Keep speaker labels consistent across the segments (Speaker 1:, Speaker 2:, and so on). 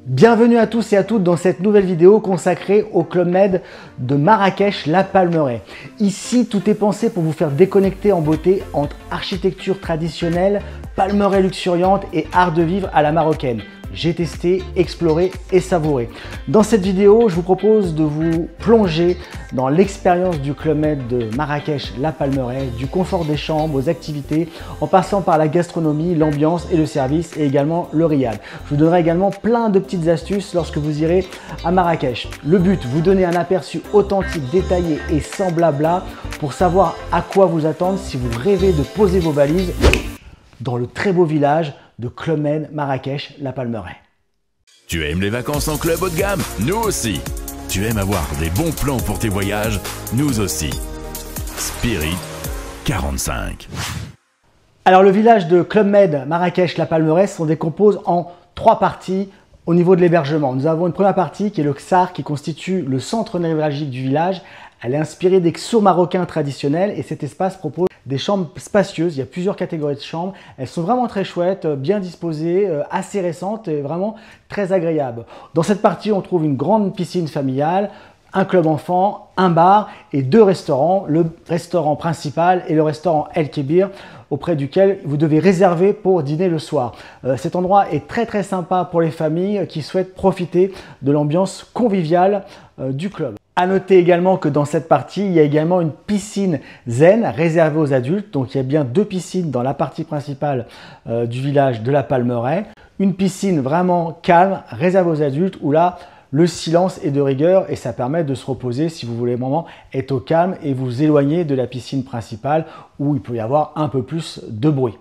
Speaker 1: Bienvenue à tous et à toutes dans cette nouvelle vidéo consacrée au Club Med de Marrakech La Palmeraie. Ici, tout est pensé pour vous faire déconnecter en beauté entre architecture traditionnelle, palmeraie luxuriante et art de vivre à la marocaine. J'ai testé, exploré et savouré. Dans cette vidéo, je vous propose de vous plonger dans l'expérience du Club Med de Marrakech La Palmeraie, du confort des chambres aux activités, en passant par la gastronomie, l'ambiance et le service, et également le riad. Je vous donnerai également plein de petites astuces lorsque vous irez à Marrakech. Le but, vous donner un aperçu authentique, détaillé et sans blabla pour savoir à quoi vous attendre si vous rêvez de poser vos valises dans le très beau village de Club Med Marrakech La Palmeraie.
Speaker 2: Tu aimes les vacances en club haut de gamme? Nous aussi. Tu aimes avoir des bons plans pour tes voyages? Nous aussi. Spirit 45.
Speaker 1: Alors le village de Club Med Marrakech La Palmeraie se décompose en 3 parties au niveau de l'hébergement. Nous avons une première partie qui est le Ksar, qui constitue le centre névralgique du village. Elle est inspirée des Xos marocains traditionnels et cet espace propose des chambres spacieuses. Il y a plusieurs catégories de chambres. Elles sont vraiment très chouettes, bien disposées, assez récentes et vraiment très agréables. Dans cette partie, on trouve une grande piscine familiale, un club enfant, un bar et 2 restaurants. Le restaurant principal et le restaurant El Kébir, auprès duquel vous devez réserver pour dîner le soir. Cet endroit est très sympa pour les familles qui souhaitent profiter de l'ambiance conviviale du club. À noter également que dans cette partie, il y a également une piscine zen réservée aux adultes. Donc il y a bien 2 piscines dans la partie principale du village de La Palmeraie. Une piscine vraiment calme, réservée aux adultes, où là, le silence est de rigueur et ça permet de se reposer si vous voulez vraiment être au calme et vous éloigner de la piscine principale où il peut y avoir un peu plus de bruit.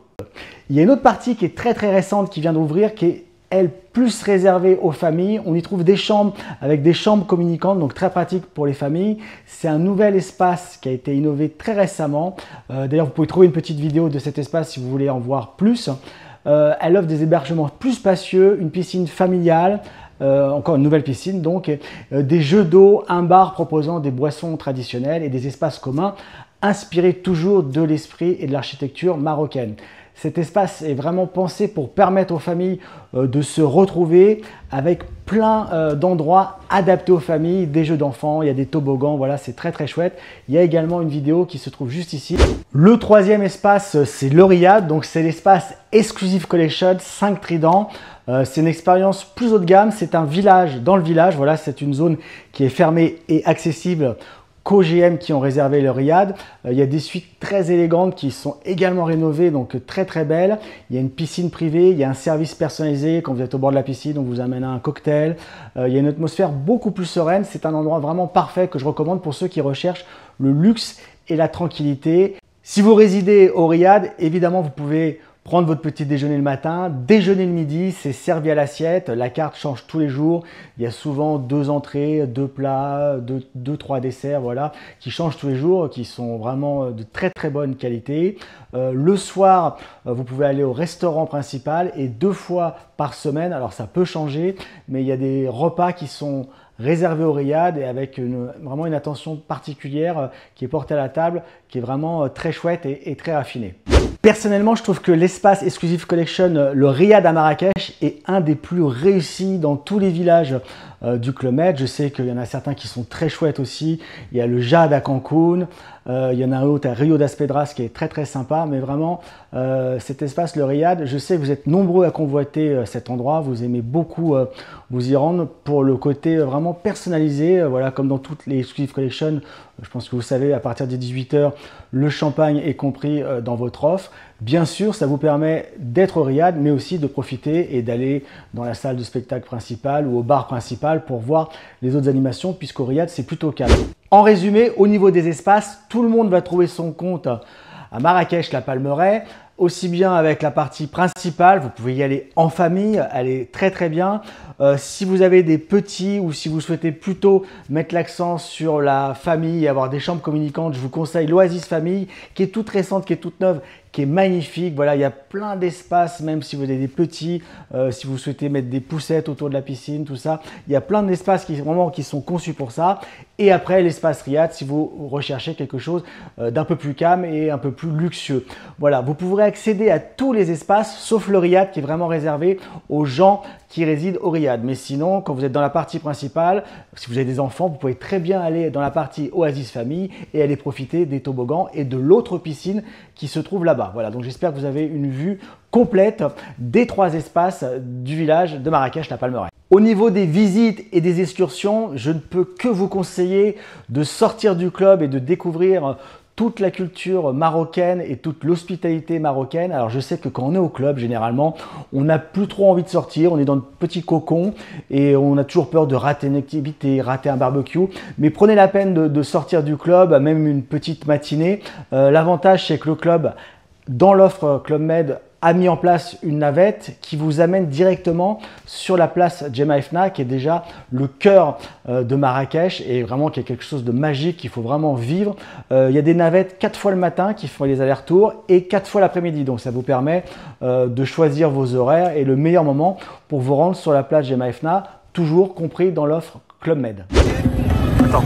Speaker 1: Il y a une autre partie qui est très récente qui vient d'ouvrir, qui est elle plus réservée aux familles. On y trouve des chambres avec des chambres communicantes, donc très pratique pour les familles. C'est un nouvel espace qui a été innové très récemment. D'ailleurs, vous pouvez trouver une petite vidéo de cet espace si vous voulez en voir plus. Elle offre des hébergements plus spacieux, une piscine familiale, encore une nouvelle piscine, donc des jeux d'eau, un bar proposant des boissons traditionnelles et des espaces communs inspirés toujours de l'esprit et de l'architecture marocaine. Cet espace est vraiment pensé pour permettre aux familles de se retrouver avec plein d'endroits adaptés aux familles, des jeux d'enfants, il y a des toboggans, voilà, c'est très chouette. Il y a également une vidéo qui se trouve juste ici. Le troisième espace, c'est le riad, donc c'est l'espace Exclusive Collection 5 tridents. C'est une expérience plus haut de gamme, c'est un village dans le village, voilà, c'est une zone qui est fermée et accessible qu'OGM qui ont réservé le riad. Il y a des suites très élégantes qui sont également rénovées, donc très belles. Il y a une piscine privée, il y a un service personnalisé quand vous êtes au bord de la piscine, on vous amène un cocktail. Il y a une atmosphère beaucoup plus sereine. C'est un endroit vraiment parfait que je recommande pour ceux qui recherchent le luxe et la tranquillité. Si vous résidez au riad, évidemment, vous pouvez prendre votre petit déjeuner le matin, déjeuner le midi, c'est servi à l'assiette. La carte change tous les jours. Il y a souvent 2 entrées, 2 plats, 3 desserts, voilà, qui changent tous les jours, qui sont vraiment de très bonne qualité. Le soir, vous pouvez aller au restaurant principal et 2 fois par semaine. Alors ça peut changer, mais il y a des repas qui sont réservé au riad et avec vraiment une attention particulière qui est portée à la table, qui est vraiment très chouette et très raffinée. Personnellement, je trouve que l'espace Exclusive Collection, le riad à Marrakech, est un des plus réussis dans tous les villages du Club Med. Je sais qu'il y en a certains qui sont très chouettes aussi. Il y a le Jade à Cancun, il y en a un autre à Rio das Pedras qui est très sympa, mais vraiment cet espace, le riad, je sais que vous êtes nombreux à convoiter cet endroit, vous aimez beaucoup vous y rendre pour le côté vraiment personnalisé, voilà, comme dans toutes les Exclusive Collection. Je pense que vous savez, à partir des 18 h, le champagne est compris dans votre offre. Bien sûr, ça vous permet d'être au riad, mais aussi de profiter et d'aller dans la salle de spectacle principale ou au bar principal pour voir les autres animations, puisqu'au riad, c'est plutôt calme. En résumé, au niveau des espaces, tout le monde va trouver son compte à Marrakech La Palmeraie, aussi bien avec la partie principale, vous pouvez y aller en famille, elle est très bien. Si vous avez des petits ou si vous souhaitez plutôt mettre l'accent sur la famille et avoir des chambres communicantes, je vous conseille l'Oasis Famille qui est toute récente, qui est toute neuve, qui est magnifique. Voilà, il y a plein d'espace, même si vous avez des petits, si vous souhaitez mettre des poussettes autour de la piscine, tout ça. Il y a plein d'espaces qui sont conçus pour ça. Et après, l'espace Riad, si vous recherchez quelque chose d'un peu plus calme et un peu plus luxueux. Voilà, vous pourrez accéder à tous les espaces, sauf le Riad qui est vraiment réservé aux gens qui résident au Riad. Mais sinon, quand vous êtes dans la partie principale, si vous avez des enfants, vous pouvez très bien aller dans la partie Oasis Famille et aller profiter des toboggans et de l'autre piscine qui se trouve là-bas. Voilà, donc j'espère que vous avez une vue complète des 3 espaces du village de Marrakech-La Palmeraie. Au niveau des visites et des excursions, je ne peux que vous conseiller de sortir du club et de découvrir toute la culture marocaine et toute l'hospitalité marocaine. Alors je sais que quand on est au club, généralement, on n'a plus trop envie de sortir, on est dans le petit cocon et on a toujours peur de rater une activité, rater un barbecue. Mais prenez la peine de sortir du club, même une petite matinée. L'avantage, c'est que le club, dans l'offre Club Med, a mis en place une navette qui vous amène directement sur la place Djemma-Ifna, qui est déjà le cœur de Marrakech et vraiment qui est quelque chose de magique qu'il faut vraiment vivre. Il y a des navettes 4 fois le matin qui font les allers-retours et 4 fois l'après-midi. Donc ça vous permet de choisir vos horaires et le meilleur moment pour vous rendre sur la place Djemma-Ifna, toujours compris dans l'offre Club Med. Attends.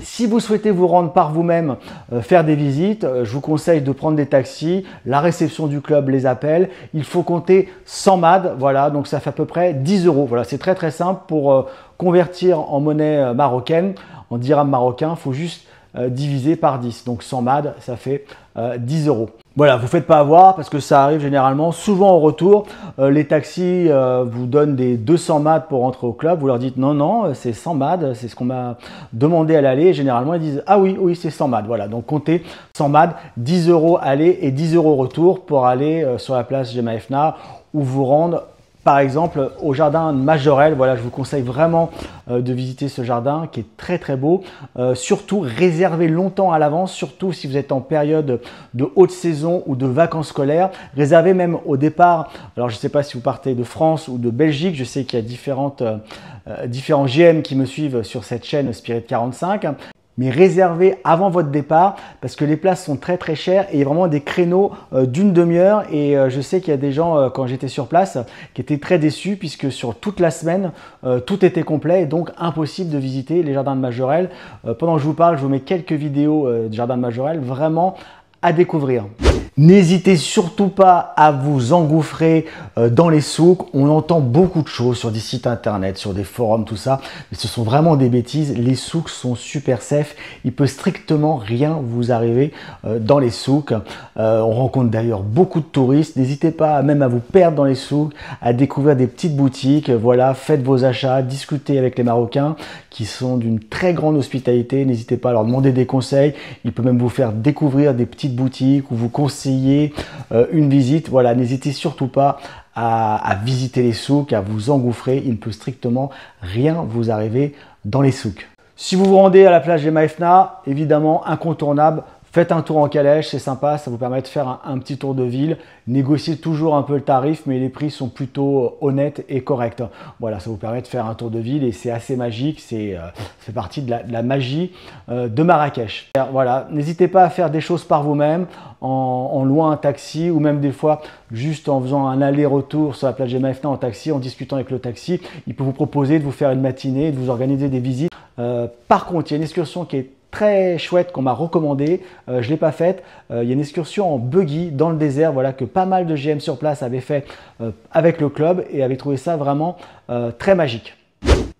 Speaker 1: Si vous souhaitez vous rendre par vous-même, faire des visites, je vous conseille de prendre des taxis. La réception du club les appelle. Il faut compter 100 MAD, voilà, donc ça fait à peu près 10 €. Voilà, c'est très très simple pour convertir en monnaie marocaine, en dirham marocain. Il faut juste diviser par 10. Donc 100 MAD, ça fait 10 €. Voilà, vous ne faites pas avoir parce que ça arrive généralement, souvent au retour, les taxis vous donnent des 200 MAD pour rentrer au club. Vous leur dites non, non, c'est 100 MAD, c'est ce qu'on m'a demandé à l'aller. Généralement, ils disent ah oui, oui, c'est 100 MAD. Voilà, donc comptez 100 MAD, 10 € aller et 10 € retour pour aller sur la place Djemma-Ifna ou vous rendre par exemple au jardin Majorelle. Voilà, je vous conseille vraiment de visiter ce jardin qui est très très beau. Surtout réservez longtemps à l'avance, surtout si vous êtes en période de haute saison ou de vacances scolaires. Réservez même au départ. Alors je ne sais pas si vous partez de France ou de Belgique, je sais qu'il y a différents GM qui me suivent sur cette chaîne Spirit 45. Mais réservez avant votre départ parce que les places sont très très chères et il y a vraiment des créneaux d'une demi-heure et je sais qu'il y a des gens quand j'étais sur place qui étaient très déçus puisque sur toute la semaine tout était complet et donc impossible de visiter les jardins de Majorelle. Pendant que je vous parle, je vous mets quelques vidéos du jardin de Majorelle vraiment à découvrir. N'hésitez surtout pas à vous engouffrer dans les souks. On entend beaucoup de choses sur des sites internet, sur des forums, tout ça. Mais ce sont vraiment des bêtises. Les souks sont super safe. Il peut strictement rien vous arriver dans les souks. On rencontre d'ailleurs beaucoup de touristes. N'hésitez pas même à vous perdre dans les souks, à découvrir des petites boutiques. Voilà, faites vos achats, discutez avec les Marocains qui sont d'une très grande hospitalité. N'hésitez pas à leur demander des conseils. Ils peuvent même vous faire découvrir des petites boutiques ou vous conseiller une visite. Voilà, n'hésitez surtout pas à visiter les souks, à vous engouffrer. Il ne peut strictement rien vous arriver dans les souks. Si vous vous rendez à la plage Djemma-Ifna, évidemment incontournable, faites un tour en calèche, c'est sympa, ça vous permet de faire un petit tour de ville. Négociez toujours un peu le tarif, mais les prix sont plutôt honnêtes et corrects. Voilà, ça vous permet de faire un tour de ville et c'est assez magique, c'est fait partie de la magie de Marrakech. Voilà, n'hésitez pas à faire des choses par vous-même, en louant un taxi ou même des fois juste en faisant un aller-retour sur la plage Djemma-Ifna en taxi, en discutant avec le taxi. Il peut vous proposer de vous faire une matinée, de vous organiser des visites. Par contre, il y a une excursion qui est très chouette qu'on m'a recommandé, je ne l'ai pas faite. Il y a une excursion en buggy dans le désert, voilà, que pas mal de GM sur place avaient fait avec le club et avaient trouvé ça vraiment très magique.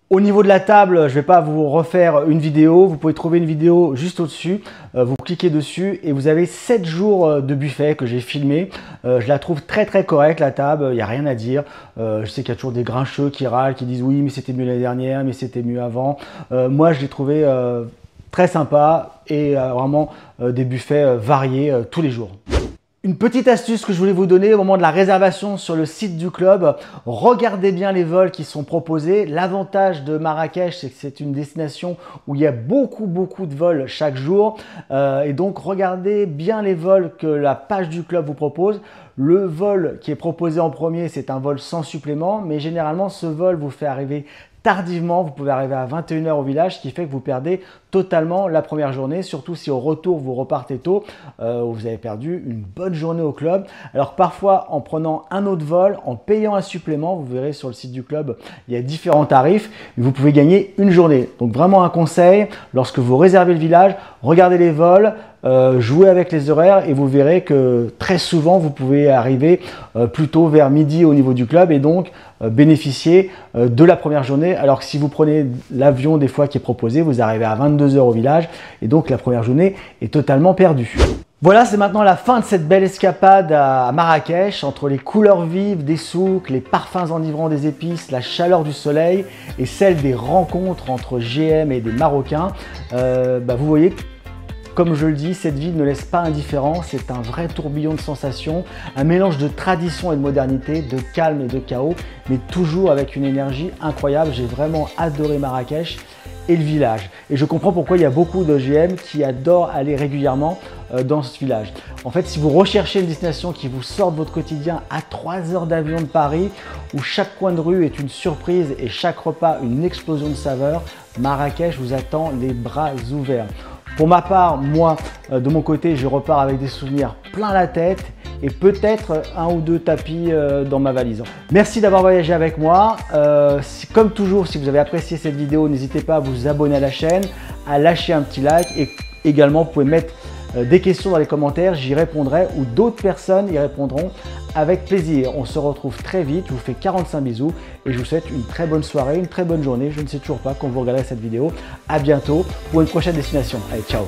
Speaker 1: Au niveau de la table, je ne vais pas vous refaire une vidéo, vous pouvez trouver une vidéo juste au-dessus, vous cliquez dessus et vous avez 7 jours de buffet que j'ai filmé. Je la trouve très très correcte la table, il n'y a rien à dire. Je sais qu'il y a toujours des grincheux qui râlent, qui disent oui mais c'était mieux l'année dernière, mais c'était mieux avant. Moi je l'ai trouvé très sympa et vraiment des buffets variés tous les jours. Une petite astuce que je voulais vous donner au moment de la réservation sur le site du club, regardez bien les vols qui sont proposés. L'avantage de Marrakech, c'est que c'est une destination où il y a beaucoup de vols chaque jour. Et donc, regardez bien les vols que la page du club vous propose. Le vol qui est proposé en premier, c'est un vol sans supplément, mais généralement, ce vol vous fait arriver tardivement. Vous pouvez arriver à 21 h au village, ce qui fait que vous perdez totalement la première journée, surtout si au retour vous repartez tôt, vous avez perdu une bonne journée au club. Alors parfois en prenant un autre vol, en payant un supplément, vous verrez sur le site du club, il y a différents tarifs, vous pouvez gagner une journée. Donc vraiment un conseil, lorsque vous réservez le village, regardez les vols, jouez avec les horaires et vous verrez que très souvent vous pouvez arriver plutôt vers midi au niveau du club et donc bénéficier de la première journée, alors que si vous prenez l'avion des fois qui est proposé, vous arrivez à 22 h au village et donc la première journée est totalement perdue. Voilà, c'est maintenant la fin de cette belle escapade à Marrakech, entre les couleurs vives des souks, les parfums enivrants des épices, la chaleur du soleil et celle des rencontres entre GM et des Marocains. Vous voyez, comme je le dis, cette ville ne laisse pas indifférent, c'est un vrai tourbillon de sensations, un mélange de tradition et de modernité, de calme et de chaos, mais toujours avec une énergie incroyable. J'ai vraiment adoré Marrakech et le village. Et je comprends pourquoi il y a beaucoup de GM qui adorent aller régulièrement dans ce village. En fait, si vous recherchez une destination qui vous sort de votre quotidien à 3 heures d'avion de Paris, où chaque coin de rue est une surprise et chaque repas une explosion de saveurs, Marrakech vous attend les bras ouverts. Pour ma part, moi, de mon côté, je repars avec des souvenirs plein la tête et peut-être un ou deux tapis dans ma valise. Merci d'avoir voyagé avec moi. Comme toujours, si vous avez apprécié cette vidéo, n'hésitez pas à vous abonner à la chaîne, à lâcher un petit like et également vous pouvez mettre des questions dans les commentaires, j'y répondrai ou d'autres personnes y répondront avec plaisir. On se retrouve très vite, je vous fais 45 bisous et je vous souhaite une très bonne soirée, une très bonne journée. Je ne sais toujours pas quand vous regarderez cette vidéo. À bientôt pour une prochaine destination. Allez, ciao!